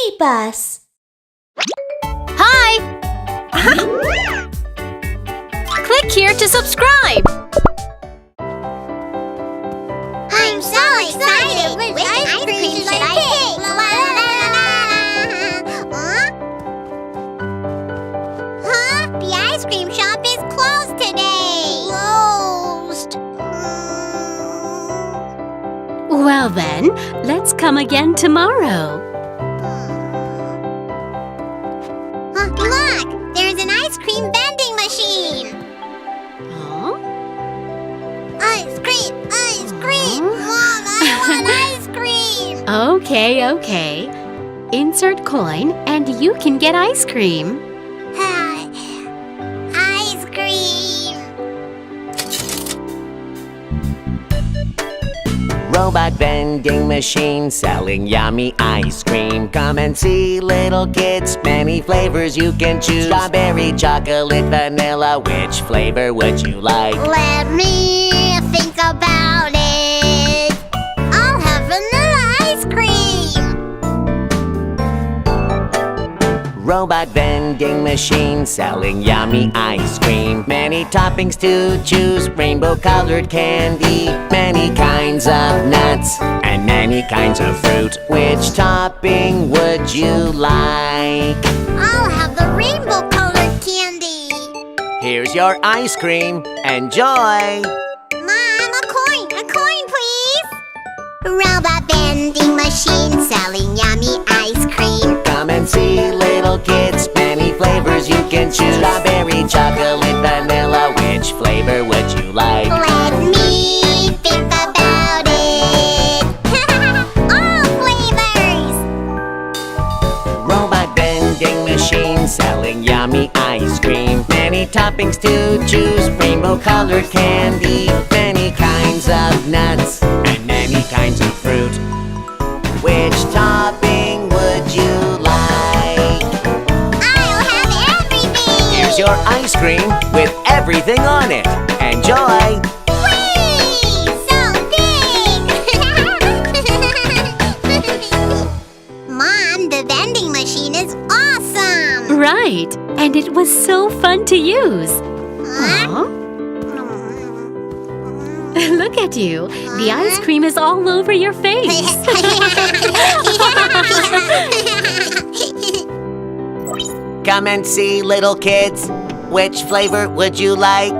BabyBus. Hi! Click here to subscribe. I'm so excited! Which ice cream should I pick? Huh? The ice cream shop is closed today! Closed! Well then, let's come again tomorrow. Look! There's an ice cream vending machine! Huh? Ice cream! Ice cream! Mom, I want ice cream! Okay. Insert coin and you can get ice cream. Ice cream! Robot vending machine selling yummy ice cream. Come and see, little kids, many flavors you can choose. Strawberry, chocolate, vanilla, which flavor would you like? Let me think about it. I'll have vanilla ice cream. Robot vending machine selling yummy ice cream. Many toppings to choose, rainbow colored candy, many kinds of nuts, and many kinds of fruit. Which topping would you like? I'll have the rainbow colored candy. Here's your ice cream. Enjoy! Mom, a coin, please. Robot vending machine selling yummy ice cream. Come and see, little kids, many flavors you can choose. Strawberry, chocolate, vanilla, which flavor would you like? Let me think about it. All flavors. Robot vending machine selling yummy ice cream. Many toppings to choose, rainbow colored candy, many kinds of nuts, and many kinds of fruit. Which topping would you like? I'll have everything. Here's your ice cream with everything on it. Enjoy! Whee! So big! Mom, the vending machine is awesome! Right, and it was so fun to use. Huh? Aw. Look at you. The ice cream is all over your face. Come and see, little kids. Which flavor would you like?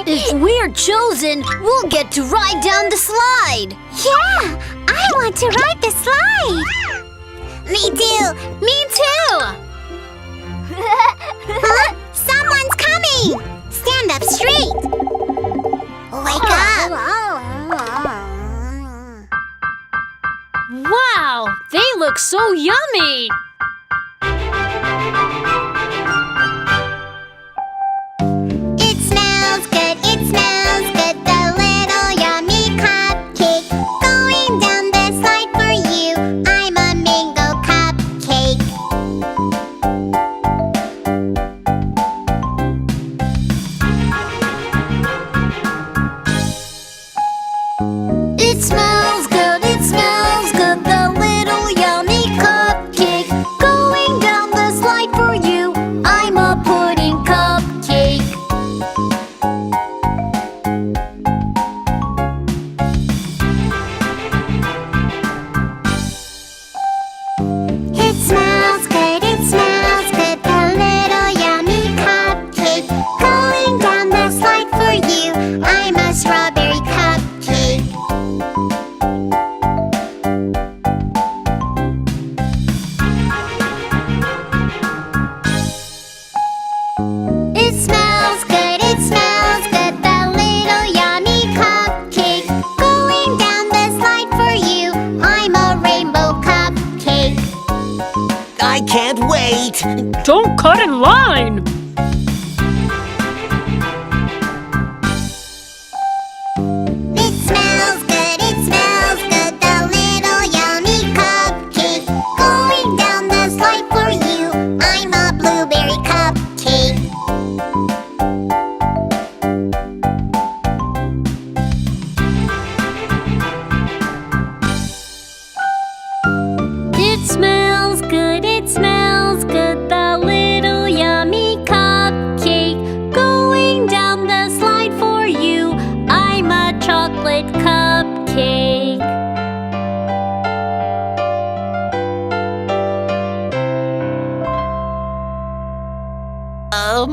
If we're chosen, we'll get to ride down the slide. Yeah! I want to ride the slide! Me too! Me too! Huh? Someone's coming! Stand up straight! Wake up! Wow, they look so yummy! It smells good, the little yummy cupcake. Going down the slide for you, I'm a mango cupcake. It smells good, the little yummy cupcake. Going down the slide for you, I'm a pudding cupcake. It smells good, the little yummy cupcake. Going down the slide for you, I'm a strawberry cupcake. It smells good, the little yummy cupcake. Going down the slide for you, I'm a rainbow cupcake. I can't wait! Don't cut in line! It smells good, the little yummy cupcake. Going down the slide for you, I'm a blueberry cupcake.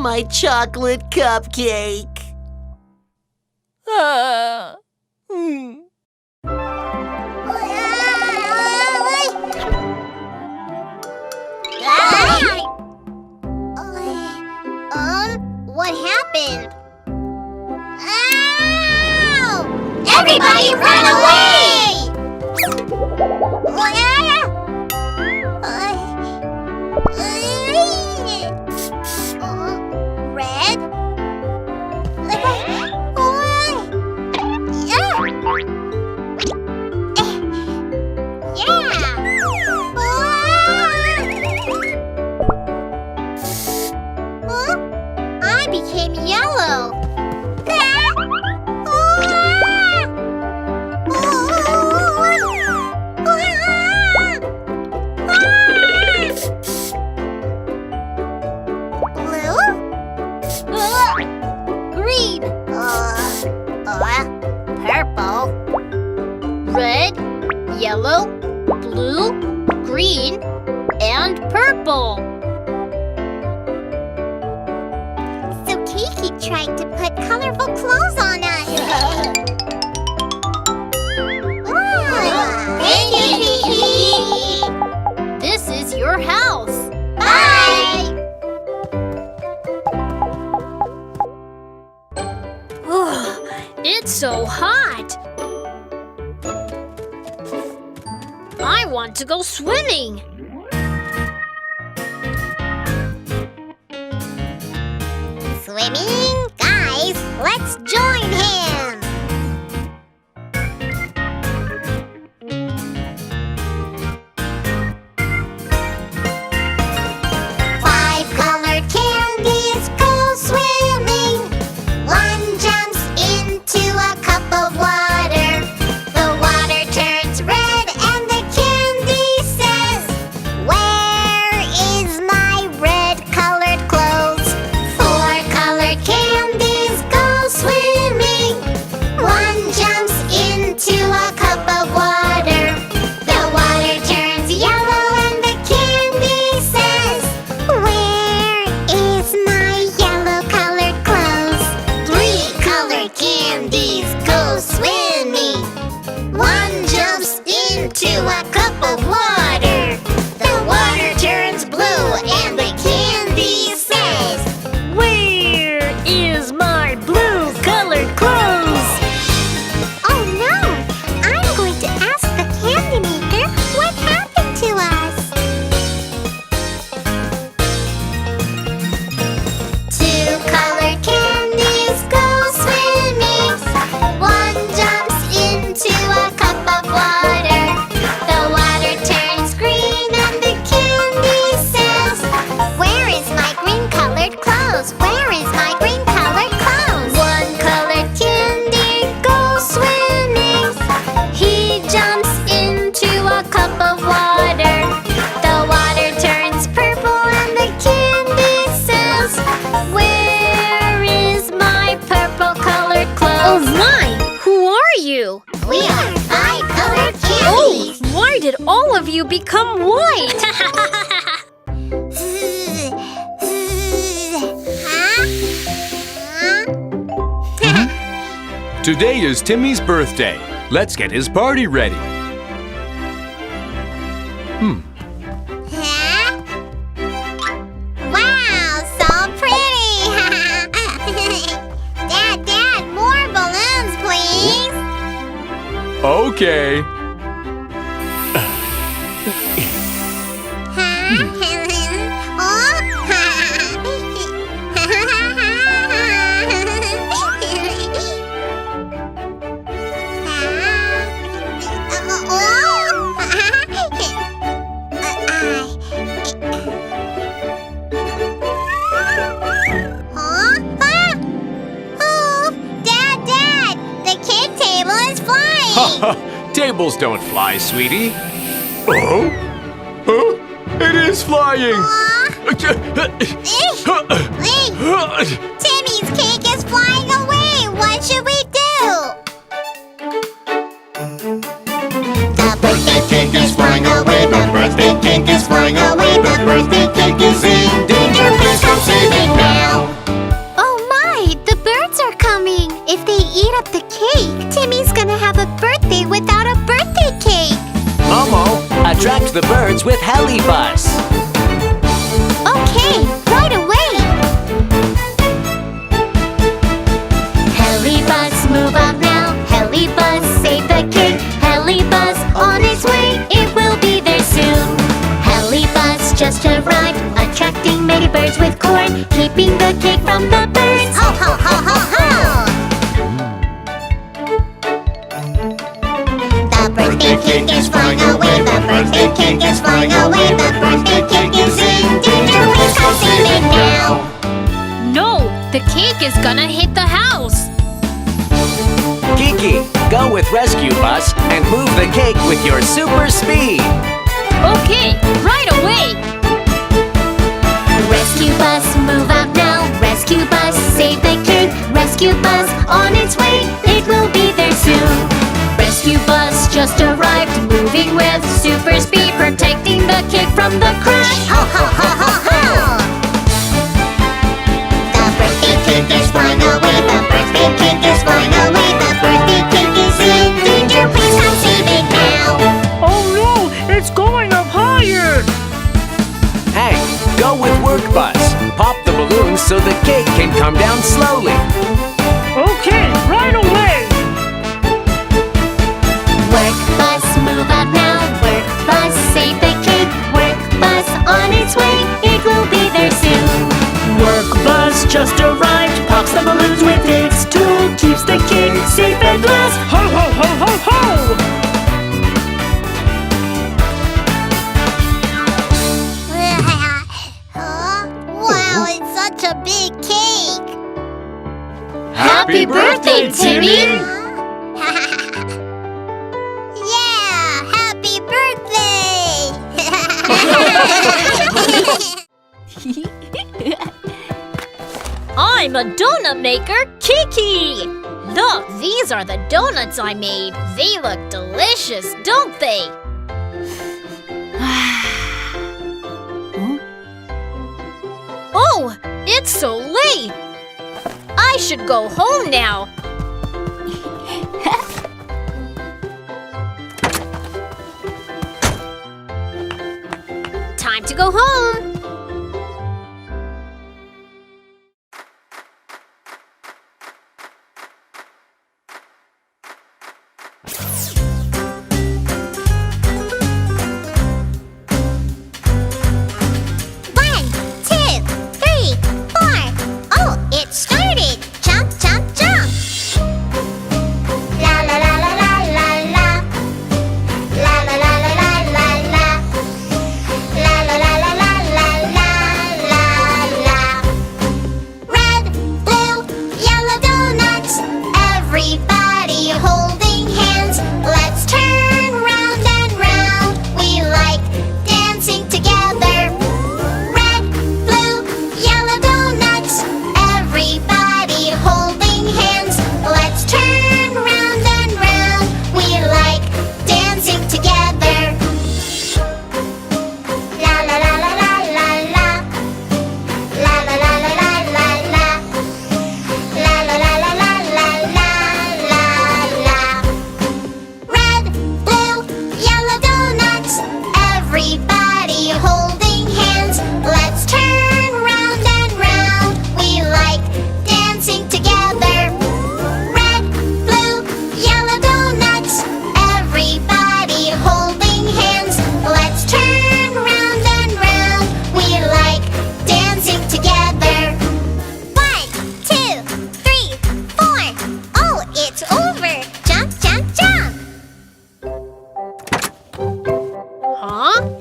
my chocolate cupcake. What happened? Ow! Everybody run away! Red? I became yellow. Green. Purple. Red, yellow, blue, green, and purple. So Kiki tried to put colorful clothes on us. Thank you, Kiki. This is your house. Bye. It's so hot. I want to go swimming. Swimming? Guys, let's join him! 5 colored candies go swimming. One jumps into a cup of water. The water turns red and the candy says, "Where is my red colored clothes?" 4 colored candies go swimming. One jumps into a cup of water. The water turns yellow and the candy says, "Where is my yellow colored clothes?" 3 colored candies go swimming. One jumps into a cup of water. The water turns blue and the candy says, Where is my blue colored clothes? "Oh no! I'm going to ask the candy maker what happened to us." 2 colored candies go swimming. One jumps into a cup of water. The water turns green and the candy says, "Where is my green colored clothes? Where is my green colored clothes?" 1 colored candy goes swimming. He jumps into a cup of water. The water turns purple and the candy says, "Where is my purple colored Oh clothes?" my! Who are you? We are 5 colored Oh, candies. why did all of you become white? Today is Timmy's birthday. Let's get his party ready. Wow, so pretty! Dad, more balloons, please! Okay. Dad, the kid table is flying! Tables don't fly, sweetie. Oh? Oh? It is flying! Timmy's cake is flying away! What should we do? The birthday cake is flying away! The birthday cake is flying away! The birthday cake is in danger! Please come save it now! the birds with HeliBus. Okay, right away. HeliBus, move out now. HeliBus, save the cake. HeliBus, on its way. It will be there soon. HeliBus just arrived, attracting many birds with corn, keeping the cake from the birds. Ho, ho, ho, ho, ho! The birthday cake is flying away. The birthday cake is flying away. The birthday cake is in danger. Please come save it now. No, the cake is gonna hit the house. Kiki, go with Rescue Bus and move the cake with your super speed. Okay, right away. Rescue Bus, move out now. Rescue Bus, save the cake. Rescue Bus, on its way. It will be there soon. Rescue Bus just arrived, moving with super speed, protecting the cake from the crash. Ho, ho, ho, ho, ho! The birthday cake is flying away. The birthday cake is flying away. The birthday cake is in danger. Please come save it now. Oh no, it's going up higher! Hey, go with Work Bus. Pop the balloons so the cake can come down slowly. Okay, right away! Work Bus, move out now. Work Bus, save the cake. Work Bus, on its way. It will be there soon. Work Bus just arrived, pops the balloons with its tool, keeps the cake safe at last. Ho ho ho ho ho! Wow, it's such a big cake. Happy birthday, Timmy! Yeah, happy birthday! I'm a donut maker, Kiki! Look, these are the donuts I made. They look delicious, don't they? Oh, it's so late! I should go home now. Time to go home.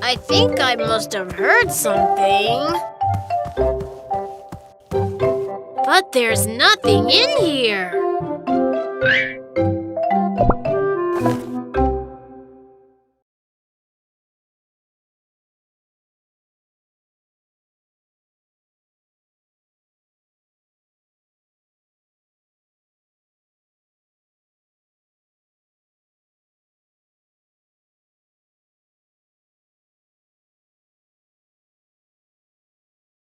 I think I must have heard something. But there's nothing in here.